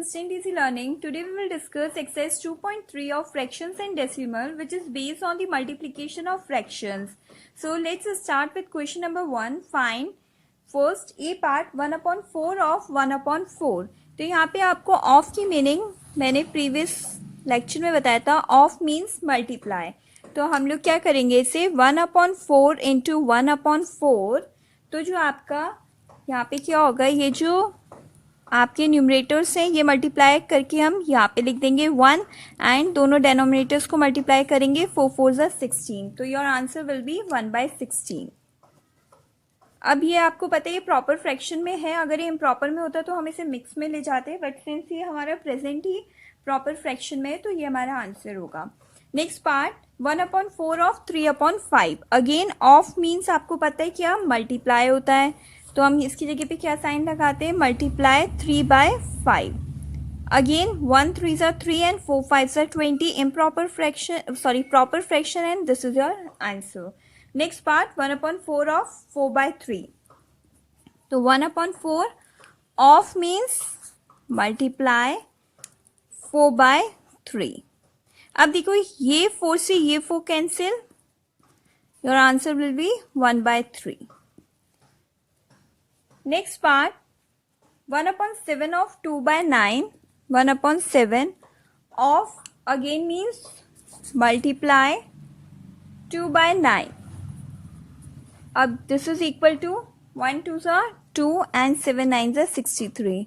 Instant Easy Learning. Today we will discuss exercise 2.3 of fractions and decimal, which is based on the multiplication of fractions. So let's start with question number 1. Find first A part 1/4 of 1/4. तो यहाँ पे आपको of की meaning मैंने previous lecture में बताया था. Of means multiply. तो हम लोग क्या करेंगे इसे 1/4 इंटू 1/4. तो जो आपका यहाँ पे क्या होगा, ये जो आपके न्यूमरेटर्स हैं ये मल्टीप्लाई करके हम यहाँ पे लिख देंगे 1 एंड दोनों डेनोमिनेटर्स को मल्टीप्लाई करेंगे 4 4 16. तो योर आंसर विल बी 1/16. अब ये आपको पता है ये प्रॉपर फ्रैक्शन में है. अगर ये इम्प्रॉपर में होता तो हम इसे मिक्स में ले जाते, बट सिंस ये हमारा प्रेजेंट ही प्रॉपर फ्रैक्शन में है तो ये हमारा आंसर होगा. Next part 1/4 of 3/5. Again of means आपको पता है क्या मल्टीप्लाई होता है, तो हम इसकी जगह पे क्या साइन लगाते हैं, multiply 3/5. Again 1 3s are 3 and 4 5s are 20. Improper fraction, sorry, proper fraction, and this is your answer. Next part 1/4 of 4/3. तो 1/4 of means multiply 4/3. अब देखो ये 4 से ये 4 cancel. Your answer will be 1/3. Next part 1/7 of 2/9. 1/7 of again means multiply 2/9. अब this is equal to 1 2s are 2 and 7 9s are 63.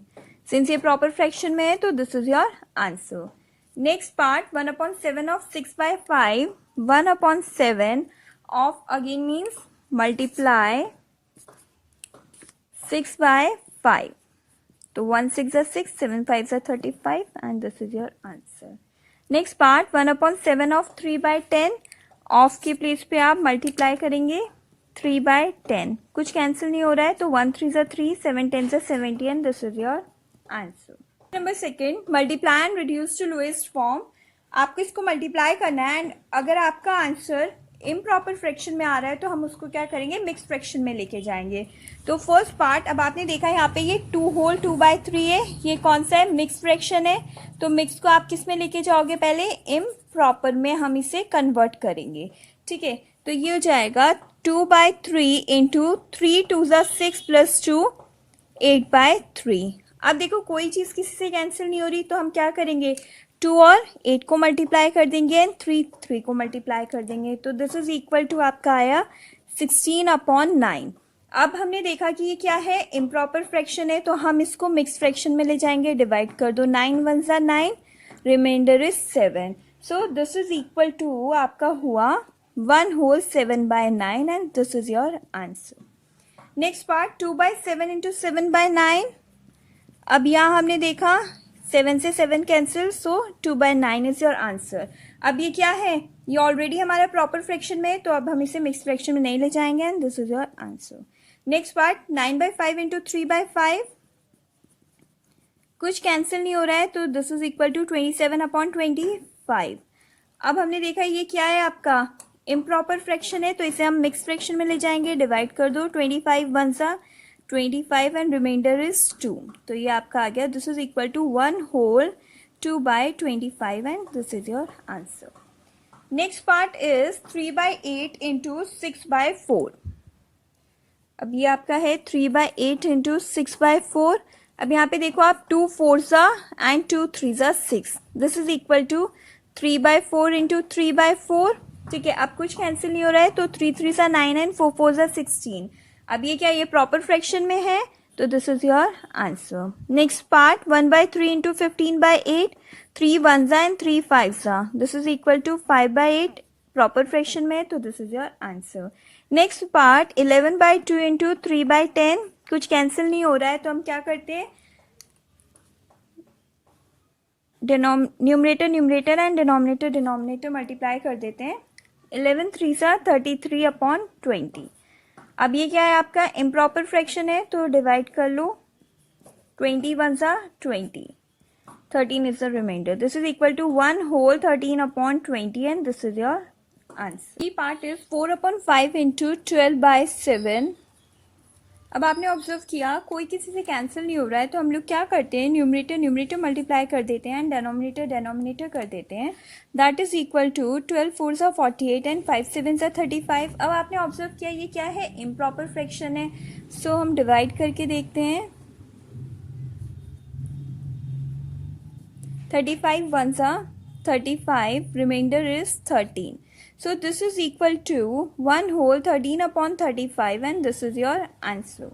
Since ये proper fraction में है तो this is your answer. Next part 1/7 of 6/5. 1/7 of again means multiply 6/5. तो 1 6 are 6, 7 5s are 35, and this is your answer. Next part 1/7 of 3/10. Of के place पे आप multiply करेंगे 3/10. कुछ कैंसिल नहीं हो रहा है तो 1 3s are 3, 7 10s are 70, and this is your answer. Number second multiply and reduce to lowest form. आपको इसको मल्टीप्लाई करना है एंड अगर आपका आंसर इम्प्रॉपर फ्रैक्शन में आ रहा है तो हम उसको क्या करेंगे, मिक्स फ्रैक्शन में लेके जाएंगे. तो फर्स्ट पार्ट अब आपने देखा यहाँ पे ये 2 होल 2/3 है. ये कौन सा है, मिक्स फ्रैक्शन है. तो मिक्स को आप किस में लेके जाओगे, पहले इम्प्रॉपर में हम इसे कन्वर्ट करेंगे. ठीक है, तो ये हो जाएगा 2/3 इंटू 3 2s are 6 प्लस 2 8/3. अब देखो कोई चीज़ किसी से कैंसिल नहीं हो रही तो हम क्या करेंगे, 2 और 8 को मल्टीप्लाई कर देंगे एंड 3 को मल्टीप्लाई कर देंगे. तो दिस इज इक्वल टू आपका आया 16/9. अब हमने देखा कि ये क्या है, इम्प्रॉपर फ्रैक्शन है, तो हम इसको मिक्स फ्रैक्शन में ले जाएंगे. डिवाइड कर दो, 9 1s are 9, reminder is 7. So this is equal to आपका हुआ 1 whole 7/9 and this is your answer. Next part 2/7 into 7/9. अब यहाँ हमने देखा 7 से 7 cancel, so 2/9 is your answer. अब ये क्या है, ये ऑलरेडी हमारा प्रॉपर फ्रैक्शन में है तो अब हम इसे मिक्स फ्रैक्शन में नहीं ले जाएंगे and this is your answer. Next part 9/5 into 3/5. कुछ कैंसिल नहीं हो रहा है तो दिस इज इक्वल टू 27/25. अब हमने देखा ये क्या है, आपका इम्प्रॉपर फ्रैक्शन है तो इसे हम मिक्स फ्रैक्शन में ले जाएंगे. डिवाइड कर दो, 25 1s are 25 and reminder is 2. तो ये आपका आ गया, this is equal to 1 whole 2/25 and this is your answer. Next part is 3/8 into 6/4. अब ये आपका है 3/8 इंटू 6/4. अब यहाँ पे देखो आप 2 4s are and 2 3s are 6. This is equal to 3/4 into 3/4. ठीक है, अब कुछ कैंसिल नहीं हो रहा है तो 3 3s are 9 and 4 4s are 16. अब ये क्या, ये प्रॉपर फ्रैक्शन में है तो this is your answer. Next part 1/3 into 15/8. 3 1s are and 3 5s are. This is equal to 5/8, proper fraction में है तो this is your answer. Next part 11/2 into 3/10. कुछ कैंसिल नहीं हो रहा है तो हम क्या करते हैं, numerator numerator and denominator multiply कर देते हैं. 11 3s are 33/20. अब ये क्या है, आपका इम्प्रॉपर फ्रैक्शन है तो डिवाइड कर लो, 20 1s are 20, 13 is the remainder. This is equal to 1 whole 13/20 and this is your answer. The part is 4/5 into 12/7. अब आपने ऑब्जर्व किया कोई किसी से कैंसिल नहीं हो रहा है, तो हम लोग क्या करते हैं, न्यूमरेटर न्यूमरेटर मल्टीप्लाई कर देते हैं एंड डेनोमिनेटर डेनोमिनेटर कर देते हैं. That is equal to 12 4 48 and 5 7 35. अब आपने ऑब्जर्व किया ये क्या है, इम्प्रॉपर फ्रैक्शन है. सो हम डिवाइड करके देखते हैं. 35 1s are 35, remainder is 13. So this is equal to 1 whole 13 upon 35 and this is your answer.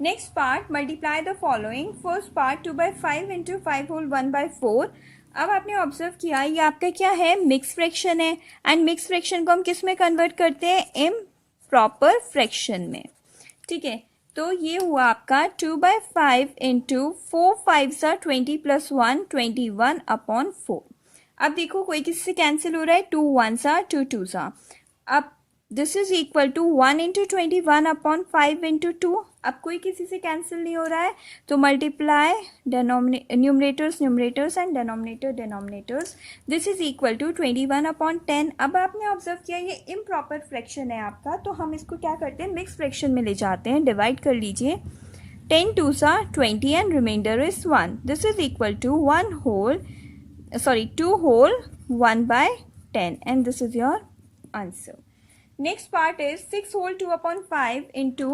Next part, multiply the following. First part 2 by 5 into 5 whole 1 by 4. अब आपने ऑब्जर्व किया ये आपका क्या है, मिक्स फ्रैक्शन है एंड मिक्स फ्रैक्शन को हम किस में कन्वर्ट करते हैं, इम्प्रॉपर फ्रैक्शन में. ठीक है, तो ये हुआ आपका 2 by 5 into 4 5s are 20 plus 1 21 upon 4. अब देखो कोई किसी से कैंसिल हो रहा है, 2 1s are 2 2s are. अब this is equal to 1 into 21 upon 5 into 2. अब कोई किसी से कैंसिल नहीं हो रहा है, तो multiply numerators numerators and denominator denominators. This is equal to 21 upon 10. अब आपने ऑब्जर्व किया ये इम्प्रॉपर फ्रैक्शन है आपका, तो हम इसको क्या करते हैं, मिक्स फ्रैक्शन में ले जाते हैं. डिवाइड कर लीजिए. 10 2s are 20 and reminder is 1. This is equal to 2 whole 1 by 10 and this is your answer. Next part is 6 whole 2 upon 5 into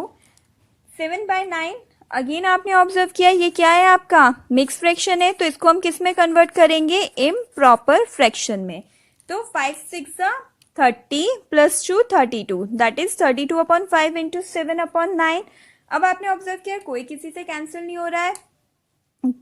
7 by 9. Again आपने ऑब्जर्व किया ये क्या है आपका, मिक्स फ्रैक्शन है, तो इसको हम किस में कन्वर्ट करेंगे, इम्प्रॉपर फ्रैक्शन में. तो 5 6 30 plus 2 32, that is 32 upon 5 into 7 upon 9. अब आपने ऑब्जर्व किया कोई किसी से कैंसिल नहीं हो रहा है,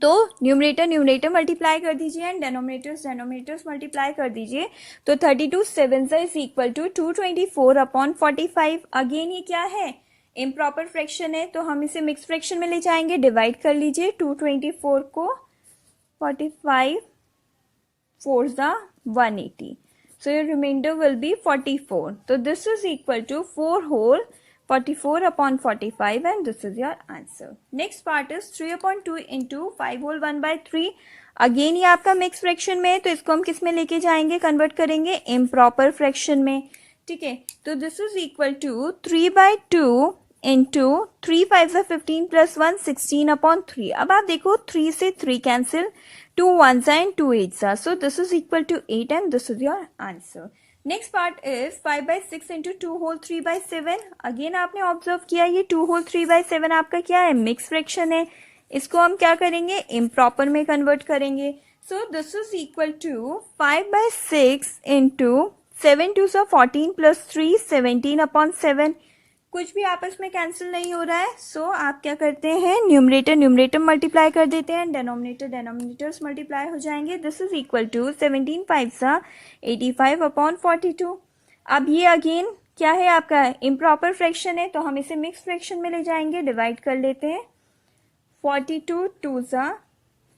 तो न्यूमरेटर न्यूमरेटर मल्टीप्लाई कर दीजिए एंड डेनोमिनेटर्स डेनोमिनेटर्स मल्टीप्लाई कर दीजिए. तो 32 7 is equal to 224 upon 45. Again ये क्या है, इम्प्रॉपर फ्रैक्शन है, तो हम इसे मिक्स फ्रैक्शन में ले जाएंगे. डिवाइड कर लीजिए. 224 को 45 4s are 180. So your remainder will be 44. So this is equal to 4 whole 44 upon 45 and this is your answer. Next part is 3 upon 2 into 5 whole 1 by 3. Again ये आपका मिक्स फ्रैक्शन में है, तो इसको हम किस में लेके जाएंगे, कन्वर्ट करेंगे इम्प्रॉपर फ्रैक्शन में. ठीक है, तो this is equal to 3 by 2 into 3 5s are 15 plus 1 16 upon 3. अब आप देखो 3 से 3 cancel, 2 1s are and 2 8s are. So this is equal to 8 and this is your answer. Next part is 5 by 6 into 2 whole 3 by 7. Again आपने observe किया ये 2 whole 3 by 7 आपका क्या है, मिक्स फ्रैक्शन है, इसको हम क्या करेंगे, इम्प्रॉपर में कन्वर्ट करेंगे. So this is equal to 5 by 6 into 7 2s are 14 plus 3 17 upon 7. कुछ भी आपस में कैंसिल नहीं हो रहा है, सो आप क्या करते हैं, न्यूमरेटर न्यूमरेटर मल्टीप्लाई कर देते हैं, डेनोमिनेटर डेनोमिनेटर्स मल्टीप्लाई हो जाएंगे. This is equal to 17 5s are 85 upon 42. अब ये अगेन क्या है आपका, इम्प्रॉपर फ्रैक्शन है, तो हम इसे मिक्स फ्रैक्शन में ले जाएंगे. डिवाइड कर लेते हैं. 42 2s are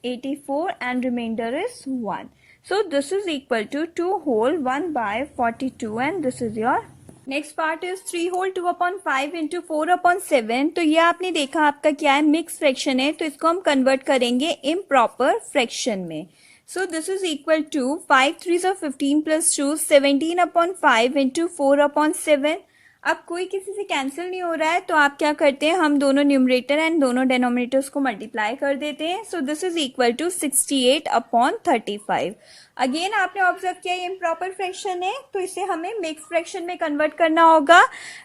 84 and reminder is 1. So this is equal to 2 whole 1 by 42 and this is your. Next part is 3 whole 2 upon 5 into 4 upon 7. तो ये आपने देखा आपका क्या है, मिक्स फ्रैक्शन है, तो इसको हम कन्वर्ट करेंगे इम्प्रॉपर फ्रैक्शन में. So this is equal to 5 3s are 15 plus 2 17 upon 5 into 4 upon 7. अब कोई किसी से कैंसिल नहीं हो रहा है, तो आप क्या करते हैं, हम दोनों न्यूमरेटर एंड दोनों डेनोमिनेटर्स को मल्टीप्लाई कर देते हैं. So this is equal to 68 upon 35. Again आपने ऑब्जर्व किया ये इम्प्रॉपर फ्रैक्शन है, तो इसे हमें मिक्स फ्रैक्शन में कन्वर्ट करना होगा.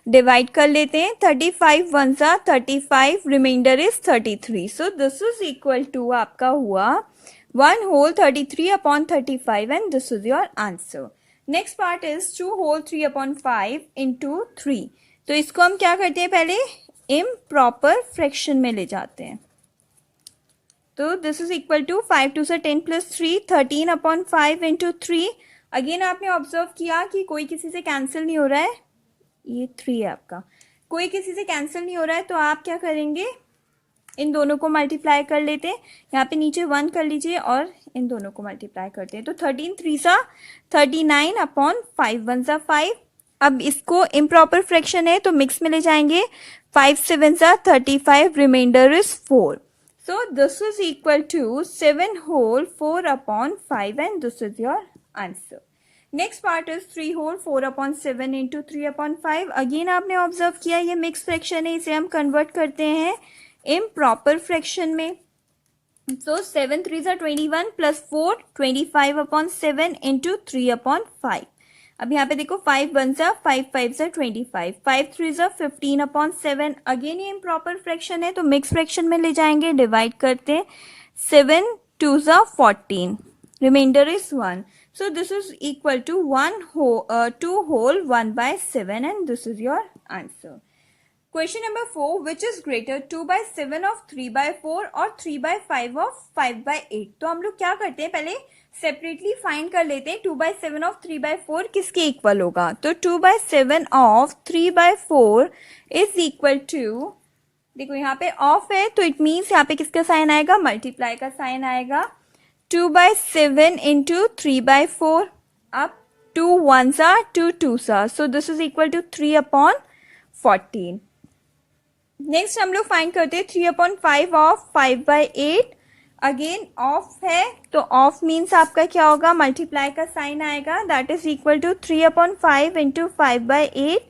डिवाइड कर लेते हैं. 35 1s are 35, reminder is 33. So this is equal to आपका हुआ 1 whole 33 upon 35 and this is your answer. Next part is 2 whole 3 upon 5 into 3. तो इसको हम क्या करते हैं, पहले इम्प्रॉपर फ्रैक्शन में ले जाते हैं. तो this is equal to 5 2s are 10 plus 3 13 upon 5 into 3. Again आपने ऑब्जर्व किया कि कोई किसी से कैंसिल नहीं हो रहा है, ये 3 है आपका, कोई किसी से कैंसिल नहीं हो रहा है, तो आप क्या करेंगे, इन दोनों को मल्टीप्लाई कर लेते हैं. यहाँ पे नीचे 1 कर लीजिए और इन दोनों को मल्टीप्लाई करते हैं. तो 13 3s are 39 upon 5 1s are 5. अब इसको इम्प्रॉपर फ्रैक्शन है, तो मिक्स में ले जाएंगे. 5 7s are 35, reminder is 4. So this is equal to 7 whole 4 upon 5 and this is your answer. Next part is 3 whole 4/7 into 3/5. Again आपने ऑब्जर्व किया ये मिक्स फ्रैक्शन है, इसे हम कन्वर्ट करते हैं इम्प्रॉपर फ्रैक्शन में. So 7 3s are 21 plus 4 25/7 into 3/5. अब यहाँ पे देखो 5 1s are 5 5s are 25, 5 3s are 15/7. Again ये इम्प्रॉपर फ्रैक्शन है तो मिक्स फ्रैक्शन में ले जाएंगे, डिवाइड करते हैं. 7 2s are 14, reminder is 1. So this is equal to 2 whole 1/7 and this is your answer. Question number 4, which is greater 2/7 of 3/4 और 3/5 of 5/8. तो हम लोग क्या करते हैं, पहले सेपरेटली फाइंड कर लेते हैं 2/7 of 3/4 किसके इक्वल होगा. तो 2/7 of 3/4 इज इक्वल टू, देखो यहाँ पे ऑफ है तो इट मीन्स यहाँ पे किसका साइन आएगा, मल्टीप्लाई का साइन आएगा. 2/7 इंटू 3/4. अब 2 1s are 2 2s are, so this is equal to 3/14. Next हम लोग फाइंड करते हैं 3/5 ऑफ 5/8. अगेन ऑफ है तो ऑफ मीन्स आपका क्या होगा, मल्टीप्लाई का साइन आएगा. That is equal to 3/5 into 5/8.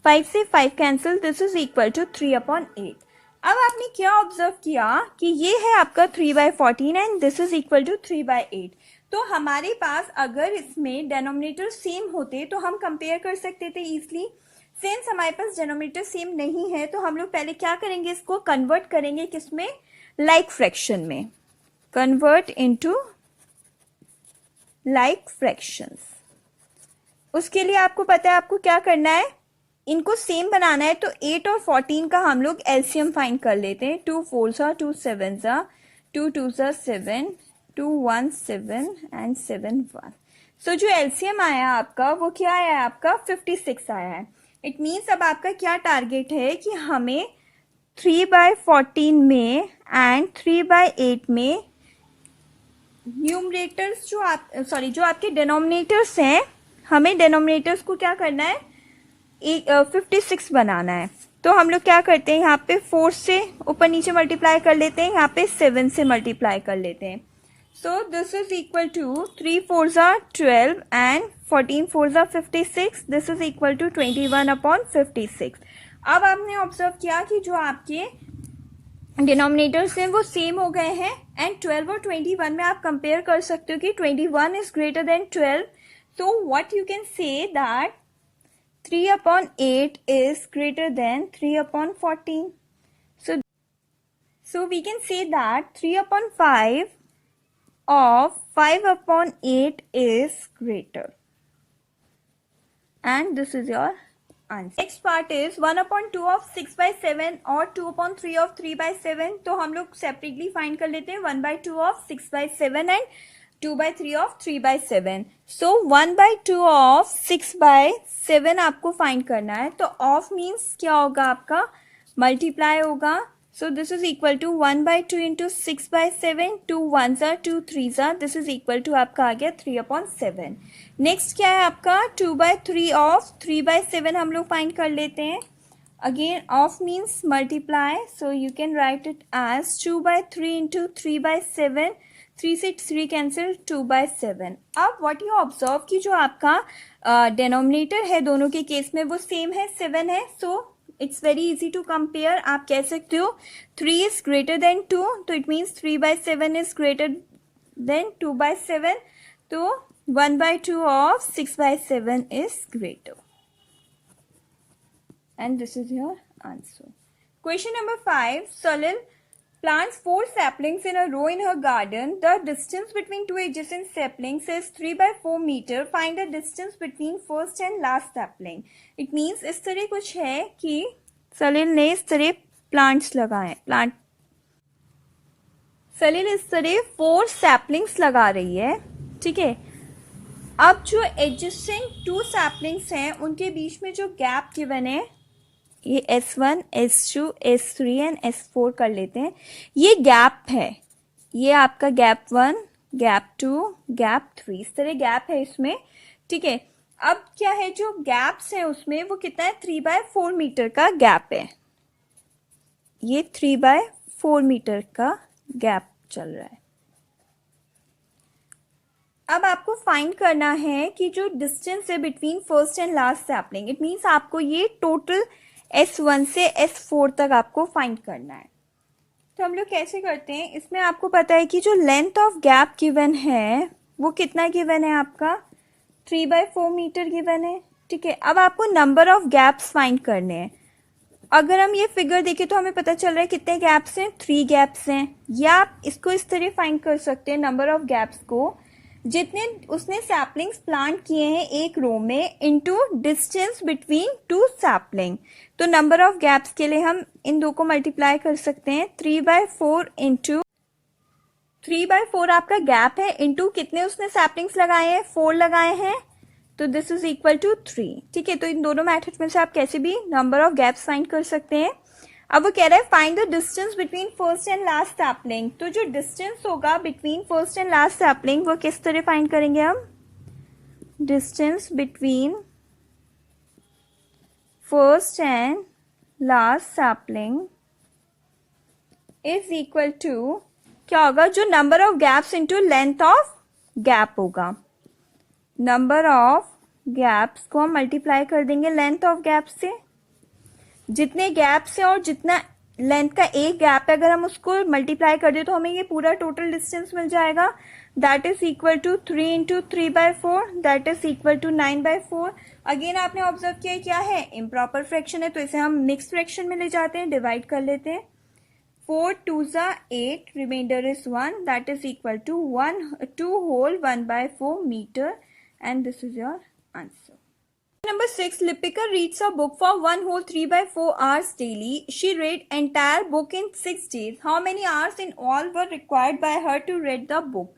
5 से 5 cancel, this is equal to 3/8. अब आपने क्या ऑब्जर्व किया कि ये है आपका 3/14 and this is equal to 3/8. तो हमारे पास अगर इसमें डेनोमिनेटर सेम होते तो हम कंपेयर कर सकते थे इजिली. सिंस हमारे पास डेनोमिनेटर सेम नहीं है तो हम लोग पहले क्या करेंगे, इसको कन्वर्ट करेंगे किसमें, लाइक फ्रैक्शन में. Convert into like fractions. उसके लिए आपको पता है आपको क्या करना है, इनको सेम बनाना है. तो 8 और 14 का हम लोग एलसीएम फाइंड कर लेते हैं. 2 4s are 2 7s are 2 2s are 7, 2 1 7 and 7 1. सो जो एलसीएम आया आपका वो क्या आया, आपका 56 आया है. इट मीन्स अब आपका क्या टारगेट है कि हमें 3/14 में एंड 3/8 में न्यूमरेटर्स जो आपके डिनोमिनेटर्स हैं, हमें डिनोमिनेटर्स को क्या करना है, 56 बनाना है. तो हम लोग क्या करते हैं, यहाँ पे 4 से ऊपर नीचे मल्टीप्लाई कर लेते हैं, यहाँ पे 7 से मल्टीप्लाई कर लेते हैं. So this is equal to 3 4s are 12 and 14 4s are 56. This is equal to 21/56. अब आपने ऑब्जर्व किया कि जो आपके डिनोमिनेटर्स हैं वो सेम हो गए हैं एंड 12 और 21 में आप कंपेयर कर सकते हो कि 21 is greater than 12. So what you can say that 3/8 is greater than 3/14. So we can say that 3/5 of 5/8 is greater, and this is your answer. Next part is 1/2 of 6/7 और 2/3 of 3/7. तो हम लोग separately find कर लेते हैं 1/2 of 6/7 and 2/3 of 3/7. So 1/2 of 6/7 आपको find करना है. तो ऑफ मीन्स क्या होगा, आपका मल्टीप्लाई होगा. So this is equal to 1/2 into 6/7. 2 1s are 2 3s are. This is equal to आपका आ गया 3/7. नेक्स्ट क्या है आपका 2/3 of 3/7 हम लोग फाइंड कर लेते हैं. Again of means multiply, so you can write it as 2/3 into 3/7. 3 से 3 कैंसिल, 2/7. अब व्हाट यू ऑब्जर्व कि जो आपका डिनोमिनेटर है दोनों के केस में वो सेम है, 7 है. So it's very easy to compare. आप कह सकते हो 3 इज ग्रेटर देन 2, तो it means 3/7 is greater than 2/7. तो 1/2 of 6/7 is greater. And this is your answer. Question number 5. Salil plants 4 saplings in a row in her garden. The distance between two adjacent saplings is 3/4 meter. Find the distance between first and last sapling. It means इस तरह कुछ है कि सलील ने इस तरह plants लगाए. सलील इस तरह 4 सैपलिंग्स लगा रही है, ठीक है. अब जो एडजेसेंट 2 सैपलिंग्स हैं उनके बीच में जो गैप गिवन है, ये S1 S2 S3 and S4 कर लेते हैं. ये गैप है, ये आपका गैप 1 गैप 2 गैप 3, इस तरह गैप है इसमें, ठीक है. अब क्या है, जो गैप्स हैं उसमें वो कितना है, 3/4 मीटर का गैप है. ये 3/4 मीटर का गैप चल रहा है. अब आपको फाइंड करना है कि जो डिस्टेंस है between first and last sapling, it means आपको ये टोटल S1 से S4 तक आपको फाइंड करना है। तो हम लोग कैसे करते हैं, इसमें आपको पता है कि जो लेंथ ऑफ गैप गिवन है वो कितना गिवन है आपका 3/4 मीटर गिवन है। ठीक है, अब आपको नंबर ऑफ गैप्स फाइंड करने हैं। अगर हम ये फिगर देखें तो हमें पता चल रहा है कितने गैप्स हैं, 3 गैप्स हैं। या आप इसको इस तरह फाइंड कर सकते हैं नंबर ऑफ गैप्स को, जितने उसने सैपलिंग्स प्लांट किए हैं एक रो में, इनटू डिस्टेंस बिटवीन 2 सैपलिंग। तो नंबर ऑफ गैप्स के लिए हम इन दो को मल्टीप्लाई कर सकते हैं, 3/4 इंटू 3/4 आपका गैप है, इंटू कितने उसने सैपलिंग्स लगाए हैं, 4 लगाए हैं, तो दिस इज इक्वल टू 3। ठीक है, तो इन दोनों मेथड में से आप कैसे भी नंबर ऑफ गैप्स फाइंड कर सकते हैं। अब वो कह रहा है find the distance between first and last sapling. तो जो डिस्टेंस होगा between first and last sapling वो किस तरह फाइंड करेंगे हम, distance between first and last sapling is equal to क्या होगा, जो number of gaps into length of gap होगा। नंबर ऑफ गैप्स को हम मल्टीप्लाई कर देंगे लेंथ ऑफ गैप से। जितने गैप्स है और जितना लेंथ का एक गैप है, अगर हम उसको मल्टीप्लाई कर दे तो हमें ये पूरा टोटल डिस्टेंस मिल जाएगा। That is equal to 3 into 3/4, that is equal to 9/4। Again आपने ऑब्जर्व किया क्या है, इम्प्रॉपर फ्रैक्शन है, तो इसे हम मिक्स फ्रैक्शन में ले जाते हैं, डिवाइड कर लेते हैं। 4 2s 8, reminder is 1, that is equal to 2 whole 1/4 metre, and this is your answer. Number 6, Lipika reads a book for 1 whole 3/4 hours daily. She read entire book in 6 days. How many hours in all were required by her to read the book?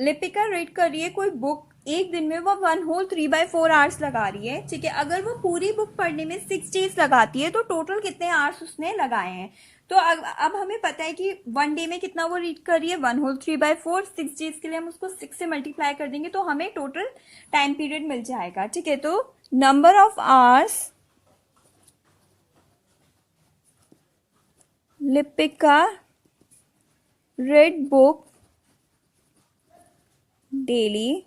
Lipika read कर रही है कोई book, एक दिन में वो 1 whole 3/4 hours लगा रही है। ठीक है, अगर वो पूरी बुक पढ़ने में 6 डेज लगाती है तो टोटल कितने आवर्स उसने लगाए हैं। तो अब हमें पता है कि 1 डे में कितना वो रीड कर रही है, 1 whole 3/4, 6 डेज के लिए हम उसको 6 से मल्टीप्लाई कर देंगे तो हमें टोटल टाइम पीरियड मिल जाएगा। ठीक है, तो number of hours Lipika read book daily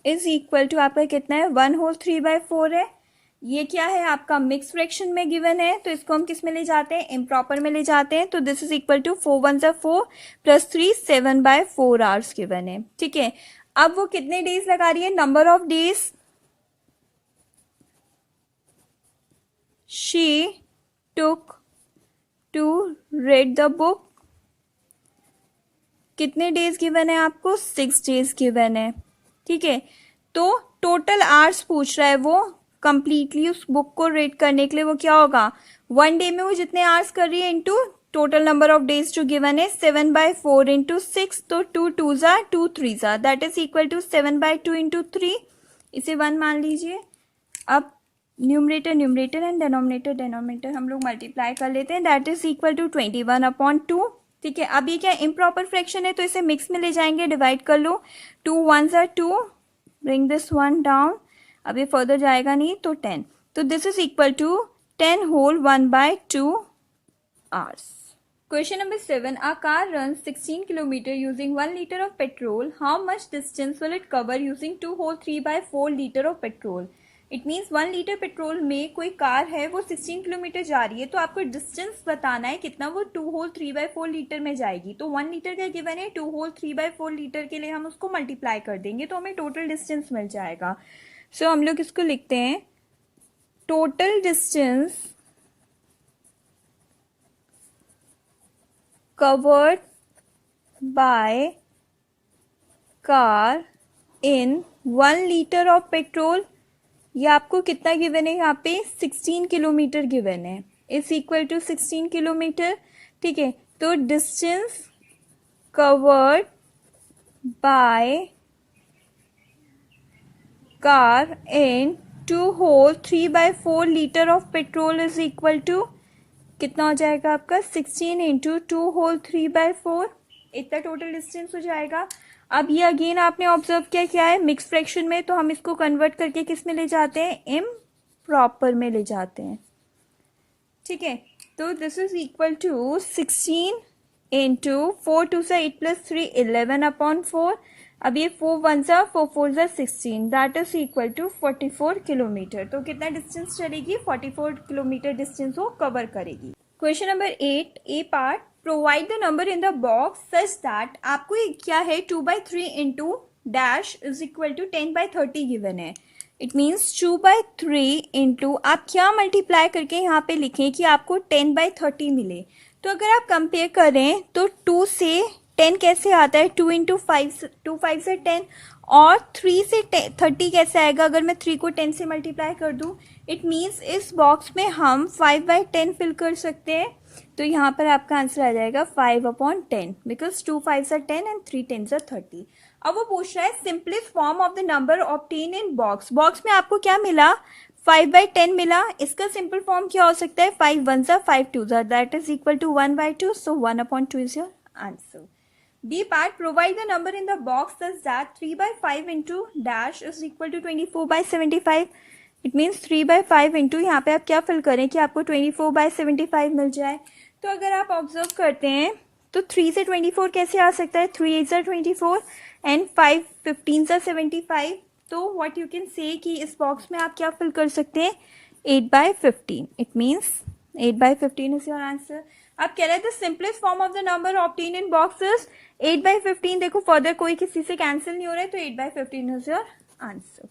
is equal to आपका कितना है, 1 whole 3/4 है। ये क्या है आपका मिक्स फ्रैक्शन में गिवन है, तो इसको हम किस में ले जाते हैं, इम्प्रॉपर में ले जाते हैं। तो this is equal to 4 1s 4 plus 3 7/4 hours given है। ठीक है, अब वो कितने डेज लगा रही है, number of days she took to read the book, कितने डेज गिवन है आपको, 6 डेज गिवन है। ठीक है, तो टोटल आवर्स पूछ रहा है वो कंप्लीटली उस बुक को रीड करने के लिए, वो क्या होगा, 1 डे में वो जितने आवर्स कर रही है into total number of days जो गिवन है 7/4 इंटू 6, तो 2 2s 2 3s that is equal to 7/2 into 3, इसे 1 मान लीजिए। अब numerator numerator and denominator denominator हम लोग मल्टीप्लाई कर लेते हैं, दैट इज इक्वल टू 21/2। ठीक है, अब ये क्या इम्प्रॉपर फ्रैक्शन है तो इसे मिक्स में ले जाएंगे, डिवाइड कर लो, 2 1s 2, ब्रिंग दिस 1 डाउन, अब ये फर्दर जाएगा नहीं तो 10, तो this is equal to 10 whole 1/2 hours. Question number 7, a car runs 16 km using 1 liter of petrol. How much distance will it cover using 2 whole 3/4 liter of petrol? It means 1 litre petrol में कोई car है वो 16 kilometre जा रही है, तो आपको distance बताना है कितना वो 2 whole 3/4 लीटर में जाएगी। तो 1 लीटर का गिवन है, 2 whole 3/4 लीटर के लिए हम उसको मल्टीप्लाई कर देंगे तो हमें टोटल डिस्टेंस मिल जाएगा। सो हम लोग इसको लिखते हैं, total distance covered by car in 1 litre of petrol, ये आपको कितना गिवन है, यहाँ पे 16 किलोमीटर गिवन है, इज इक्वल टू 16 किलोमीटर। ठीक है, तो distance covered by car in 2 whole 3/4 litre of petrol is equal to कितना हो जाएगा आपका, 16 इंटू 2 whole 3/4, इतना टोटल डिस्टेंस हो जाएगा। अब ये अगेन आपने ऑब्जर्व किया क्या है, मिक्स फ्रैक्शन में, तो हम इसको कन्वर्ट करके किस में ले जाते हैं, इम्प्रॉपर में ले जाते हैं। ठीक है, तो this is equal to 16 into 4 2 से 8 प्लस 3 11/4, अब ये 4 1 जा 4 4 जा 16, that is equal to 44 kilometre. तो कितना डिस्टेंस चलेगी? 44 किलोमीटर डिस्टेंस वो कवर करेगी। Question number 8 A part, provide the number in the box such that, आपको ये क्या है 2/3 into dash is equal to 10/30 given है। इट मीन्स 2/3 इंटू आप क्या मल्टीप्लाई करके यहाँ पे लिखें कि आपको 10/30 मिले। तो अगर आप कंपेयर करें तो 2 से 10 कैसे आता है? 2 इंटू 5, 2 5 से 10, और 3 से 30 कैसे आएगा अगर मैं 3 को 10 से मल्टीप्लाई कर दूं? इट मीन्स इस बॉक्स में हम 5/10 फिल कर सकते हैं। तो यहाँ पर आपका आंसर आ जाएगा 5/10, बिकॉज 2 5 are 10 एंड 3 10 are 30। अब वो पूछ रहा है simplest form of the number obtain in box. Box में आपको क्या मिला? 5/10 मिला। इसका सिंपल फॉर्म क्या हो सकता है? 5 1 जा 5 2 जा, that is equal to 1/2, so 1/2 is your answer. B part, provide the number in the box such that 3/5 into dash is equal to 24/75. It means 3/5 into, यहाँ पे आप क्या फिल करें कि आपको 24/75 मिल जाए। तो अगर आप ऑब्जर्व करते हैं तो 3 से 24 कैसे आ सकता है? 3 8 जा 24 एंड 5 15 जा 75। तो व्हाट यू कैन से कि इस बॉक्स में आप क्या फिल कर सकते हैं? 8/15। It means 8/15 is your answer. आप कह रहे थे simplest form of the number obtain in boxes 8/15। देखो फर्दर कोई किसी से कैंसिल नहीं हो रहा है, तो 8/15 इज योर आंसर।